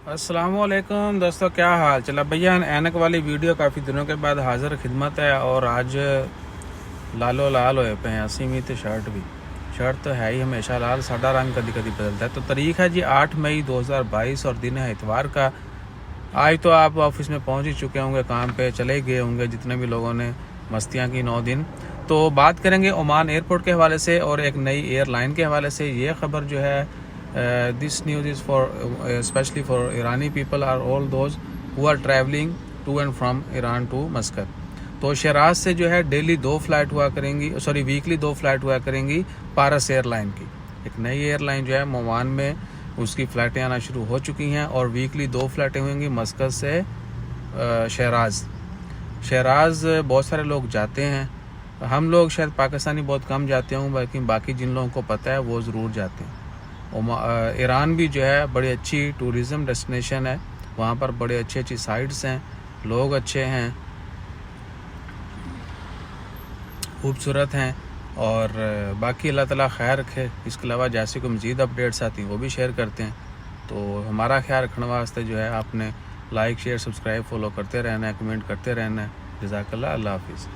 अस्सलामुअलैकुम दोस्तों, क्या हाल चला भैया। ऐनक वाली वीडियो काफ़ी दिनों के बाद हाज़िर खिदमत है। और आज लालो लाल होए पे हैं असी में। तो शर्ट तो है ही हमेशा लाल, साड़ा रंग कभी कभी बदलता है। तो तारीख है जी 8 मई 2022 और दिन है इतवार का। आज तो आप ऑफिस में पहुंच ही चुके होंगे, काम पे चले गए होंगे जितने भी लोगों ने मस्तियां की 9 दिन। तो बात करेंगे ओमान एयरपोर्ट के हवाले से और एक नई एयरलाइन के हवाले से। ये खबर जो है, this news is for specially for Irani people are all those who are travelling to and from Iran to Muscat. तो शराज से जो है डेली 2 फ्लाइट हुआ करेंगी, सॉरी वीकली 2 फ्लाइट हुआ करेंगी पारस एयरलाइन की। एक नई एयरलाइन जो है ओमान में, उसकी फ़्लाइटें आना शुरू हो चुकी हैं और वीकली 2 फ्लाइटें होंगी मस्कत से शहराज बहुत सारे लोग जाते हैं। हम लोग शायद पाकिस्तानी बहुत कम जाते हों, बल्कि बाकी जिन लोगों को पता है वो ज़रूर जाते हैं। ईरान भी जो है बड़ी अच्छी टूरिज़म डेस्टिनेशन है, वहाँ पर बड़े अच्छी साइट्स हैं, लोग अच्छे हैं, खूबसूरत हैं। और बाकी अल्लाह ताला खैर रखे। इसके अलावा जैसे कोई मज़ीद अपडेट्स आती हैं वो भी शेयर करते हैं। तो हमारा ख्याल रखने वास्ते जो है आपने लाइक शेयर सब्सक्राइब फॉलो करते रहना है, कमेंट करते रहना है। जज़ाकल्लाह, अल्लाह हाफिज़।